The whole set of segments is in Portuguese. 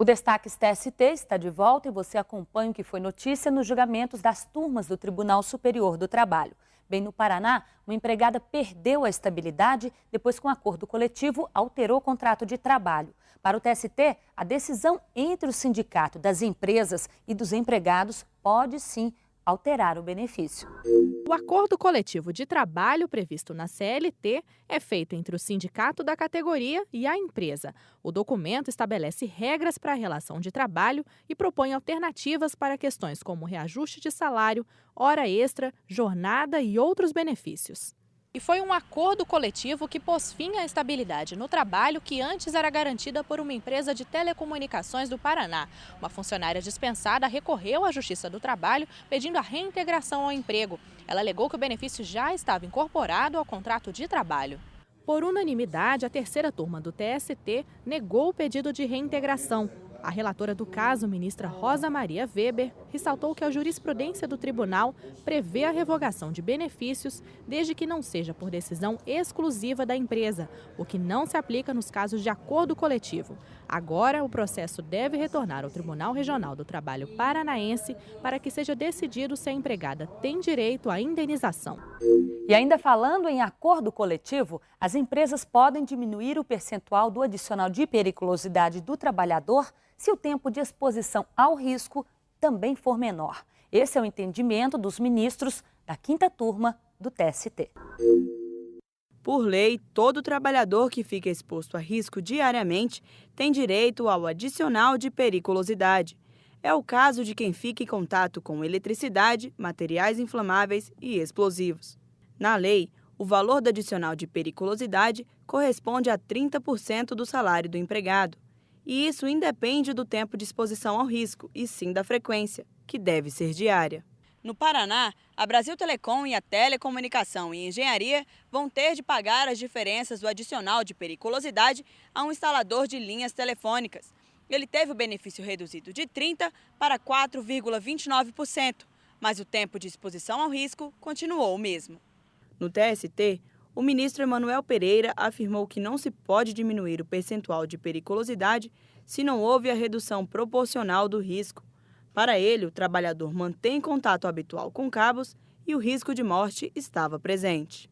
O Destaques TST está de volta e você acompanha o que foi notícia nos julgamentos das turmas do Tribunal Superior do Trabalho. Bem, no Paraná, uma empregada perdeu a estabilidade depois que um acordo coletivo alterou o contrato de trabalho. Para o TST, a decisão entre o sindicato das empresas e dos empregados pode sim alterar o benefício. O acordo coletivo de trabalho previsto na CLT é feito entre o sindicato da categoria e a empresa. O documento estabelece regras para a relação de trabalho e propõe alternativas para questões como reajuste de salário, hora extra, jornada e outros benefícios. E foi um acordo coletivo que pôs fim à estabilidade no trabalho que antes era garantida por uma empresa de telecomunicações do Paraná. Uma funcionária dispensada recorreu à Justiça do Trabalho pedindo a reintegração ao emprego. Ela alegou que o benefício já estava incorporado ao contrato de trabalho. Por unanimidade, a terceira turma do TST negou o pedido de reintegração. A relatora do caso, ministra Rosa Maria Weber, ressaltou que a jurisprudência do tribunal prevê a revogação de benefícios desde que não seja por decisão exclusiva da empresa, o que não se aplica nos casos de acordo coletivo. Agora, o processo deve retornar ao Tribunal Regional do Trabalho Paranaense para que seja decidido se a empregada tem direito à indenização. E ainda falando em acordo coletivo, as empresas podem diminuir o percentual do adicional de periculosidade do trabalhador se o tempo de exposição ao risco também for menor. Esse é o entendimento dos ministros da quinta turma do TST. Por lei, todo trabalhador que fica exposto a risco diariamente tem direito ao adicional de periculosidade. É o caso de quem fica em contato com eletricidade, materiais inflamáveis e explosivos. Na lei, o valor do adicional de periculosidade corresponde a 30% do salário do empregado. E isso independe do tempo de exposição ao risco, e sim da frequência, que deve ser diária. No Paraná, a Brasil Telecom e a Telecomunicação e Engenharia vão ter de pagar as diferenças do adicional de periculosidade a um instalador de linhas telefônicas. Ele teve o benefício reduzido de 30% para 4,29%, mas o tempo de exposição ao risco continuou o mesmo. No TST, o ministro Emanuel Pereira afirmou que não se pode diminuir o percentual de periculosidade se não houve a redução proporcional do risco. Para ele, o trabalhador mantém contato habitual com cabos e o risco de morte estava presente.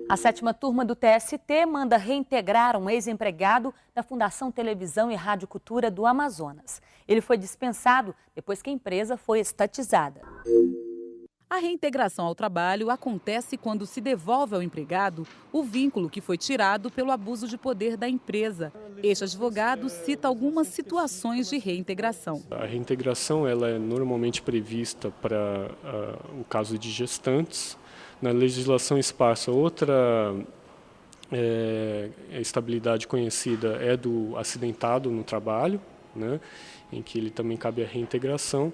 A sétima turma do TST manda reintegrar um ex-empregado da Fundação Televisão e Rádio Cultura do Amazonas. Ele foi dispensado depois que a empresa foi estatizada. A reintegração ao trabalho acontece quando se devolve ao empregado o vínculo que foi tirado pelo abuso de poder da empresa. Este advogado cita algumas situações de reintegração. A reintegração ela é normalmente prevista para o caso de gestantes. Na legislação esparsa, outra estabilidade conhecida é do acidentado no trabalho, né, em que ele também cabe a reintegração.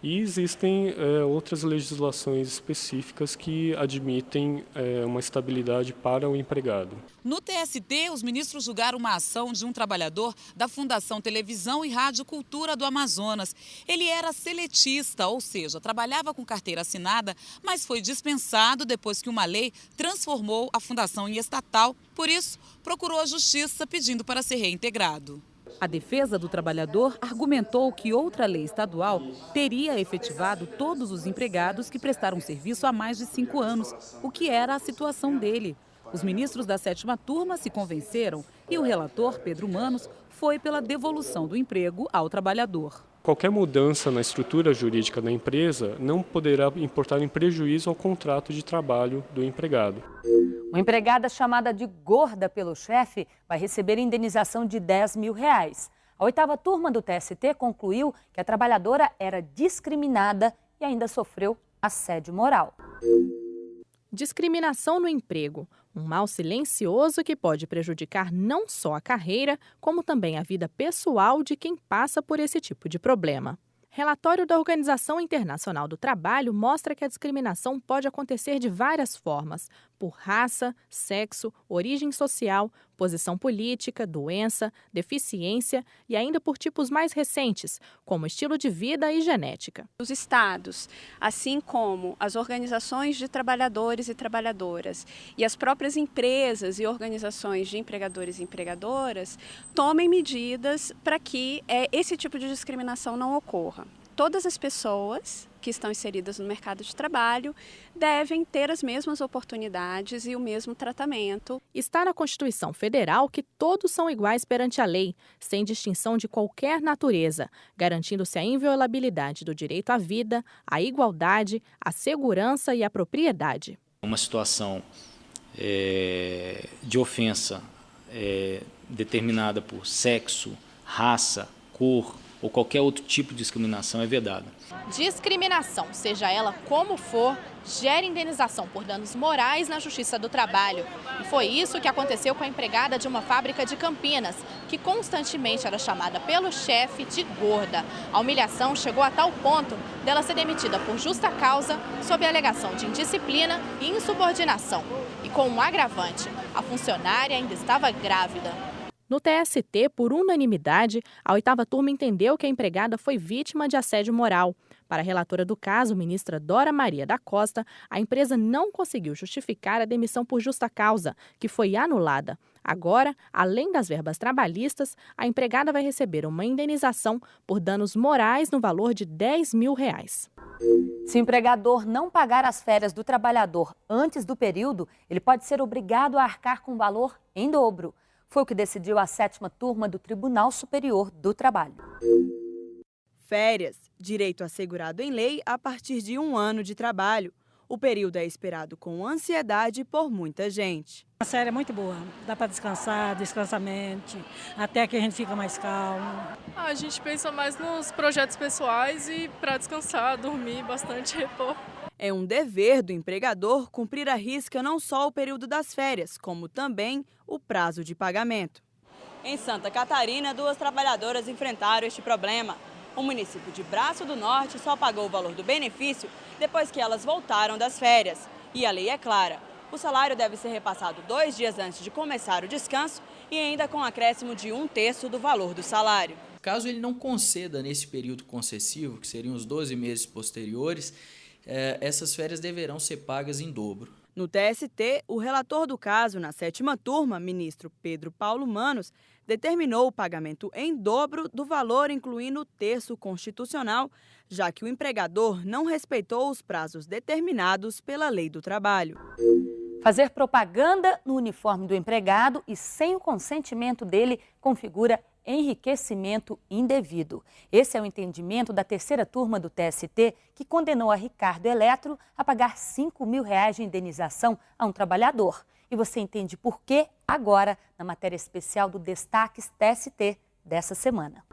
E existem outras legislações específicas que admitem uma estabilidade para o empregado. No TST, os ministros julgaram uma ação de um trabalhador da Fundação Televisão e Rádio Cultura do Amazonas. Ele era seletista, ou seja, trabalhava com carteira assinada, mas foi dispensado depois que uma lei transformou a fundação em estatal. Por isso, procurou a justiça pedindo para ser reintegrado. A defesa do trabalhador argumentou que outra lei estadual teria efetivado todos os empregados que prestaram serviço há mais de 5 anos, o que era a situação dele. Os ministros da sétima turma se convenceram e o relator, Pedro Manos, foi pela devolução do emprego ao trabalhador. Qualquer mudança na estrutura jurídica da empresa não poderá importar em prejuízo ao contrato de trabalho do empregado. Uma empregada chamada de gorda pelo chefe vai receber indenização de R$10 mil. A oitava turma do TST concluiu que a trabalhadora era discriminada e ainda sofreu assédio moral. Discriminação no emprego, um mal silencioso que pode prejudicar não só a carreira, como também a vida pessoal de quem passa por esse tipo de problema. Relatório da Organização Internacional do Trabalho mostra que a discriminação pode acontecer de várias formas. por raça, sexo, origem social, posição política, doença, deficiência e ainda por tipos mais recentes, como estilo de vida e genética. Os estados, assim como as organizações de trabalhadores e trabalhadoras e as próprias empresas e organizações de empregadores e empregadoras, tomem medidas para que esse tipo de discriminação não ocorra. Todas as pessoas que estão inseridas no mercado de trabalho devem ter as mesmas oportunidades e o mesmo tratamento. Está na Constituição Federal que todos são iguais perante a lei, sem distinção de qualquer natureza, garantindo-se a inviolabilidade do direito à vida, à igualdade, à segurança e à propriedade. Uma situação de ofensa determinada por sexo, raça, cor ou qualquer outro tipo de discriminação é vedada. Discriminação, seja ela como for, gera indenização por danos morais na Justiça do Trabalho. E foi isso que aconteceu com a empregada de uma fábrica de Campinas, que constantemente era chamada pelo chefe de gorda. A humilhação chegou a tal ponto dela ser demitida por justa causa, sob a alegação de indisciplina e insubordinação. E com um agravante, a funcionária ainda estava grávida. No TST, por unanimidade, a 8ª turma entendeu que a empregada foi vítima de assédio moral. Para a relatora do caso, ministra Dora Maria da Costa, a empresa não conseguiu justificar a demissão por justa causa, que foi anulada. Agora, além das verbas trabalhistas, a empregada vai receber uma indenização por danos morais no valor de R$10 mil. Se o empregador não pagar as férias do trabalhador antes do período, ele pode ser obrigado a arcar com o valor em dobro. Foi o que decidiu a 7ª turma do Tribunal Superior do Trabalho. Férias, direito assegurado em lei a partir de 1 ano de trabalho. O período é esperado com ansiedade por muita gente. A série é muito boa, dá para descansar, descansa a mente, até que a gente fica mais calmo. A gente pensa mais nos projetos pessoais e para descansar, dormir bastante, repor. É um dever do empregador cumprir à risca não só o período das férias, como também o prazo de pagamento. Em Santa Catarina, 2 trabalhadoras enfrentaram este problema. O município de Braço do Norte só pagou o valor do benefício depois que elas voltaram das férias. E a lei é clara. O salário deve ser repassado 2 dias antes de começar o descanso e ainda com acréscimo de 1/3 do valor do salário. Caso ele não conceda nesse período concessivo, que seriam os 12 meses posteriores, essas férias deverão ser pagas em dobro. No TST, o relator do caso na 7ª turma, ministro Pedro Paulo Manos, determinou o pagamento em dobro do valor, incluindo o terço constitucional, já que o empregador não respeitou os prazos determinados pela Lei do Trabalho. Fazer propaganda no uniforme do empregado e sem o consentimento dele configura enriquecimento indevido. Esse é o entendimento da 3ª turma do TST, que condenou a Ricardo Eletro a pagar R$5 mil de indenização a um trabalhador. E você entende por quê agora na matéria especial do Destaques TST dessa semana.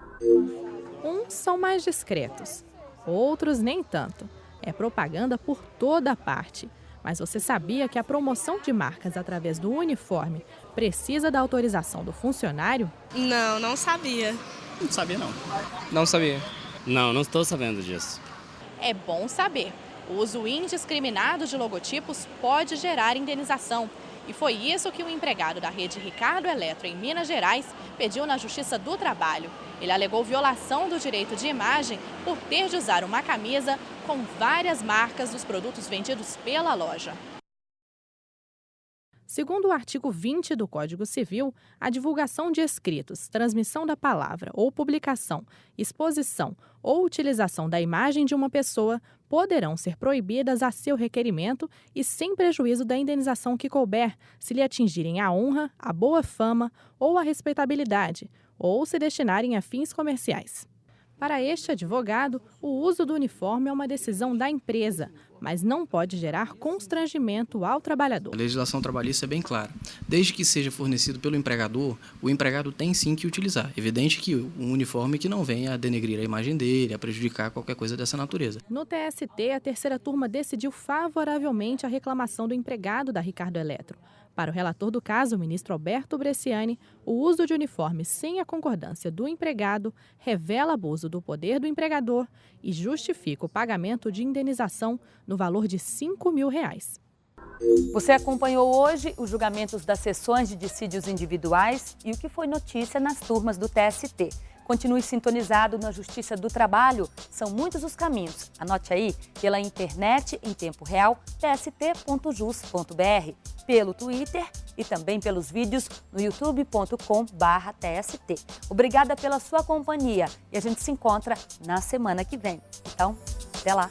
Uns são mais discretos, outros nem tanto. É propaganda por toda parte. Mas você sabia que a promoção de marcas através do uniforme precisa da autorização do funcionário? Não sabia. Não sabia, não. Não sabia. Não estou sabendo disso. É bom saber. O uso indiscriminado de logotipos pode gerar indenização. E foi isso que o empregado da rede Ricardo Eletro, em Minas Gerais, pediu na Justiça do Trabalho. Ele alegou violação do direito de imagem por ter de usar uma camisa com várias marcas dos produtos vendidos pela loja. Segundo o artigo 20 do Código Civil, a divulgação de escritos, transmissão da palavra ou publicação, exposição ou utilização da imagem de uma pessoa poderão ser proibidas a seu requerimento e sem prejuízo da indenização que couber, se lhe atingirem a honra, a boa fama ou a respeitabilidade, ou se destinarem a fins comerciais. Para este advogado, o uso do uniforme é uma decisão da empresa, mas não pode gerar constrangimento ao trabalhador. A legislação trabalhista é bem clara. Desde que seja fornecido pelo empregador, o empregado tem sim que utilizar. Evidente que um uniforme que não venha a denegrir a imagem dele, a prejudicar qualquer coisa dessa natureza. No TST, a 3ª turma decidiu favoravelmente a reclamação do empregado da Ricardo Eletro. Para o relator do caso, o ministro Alberto Bresciani, o uso de uniforme sem a concordância do empregado revela abuso do poder do empregador e justifica o pagamento de indenização no valor de R$5 mil. Você acompanhou hoje os julgamentos das sessões de dissídios individuais e o que foi notícia nas turmas do TST. Continue sintonizado na Justiça do Trabalho. São muitos os caminhos. Anote aí, pela internet em tempo real, tst.jus.br, pelo Twitter e também pelos vídeos no youtube.com/TST. Obrigada pela sua companhia e a gente se encontra na semana que vem. Então, até lá!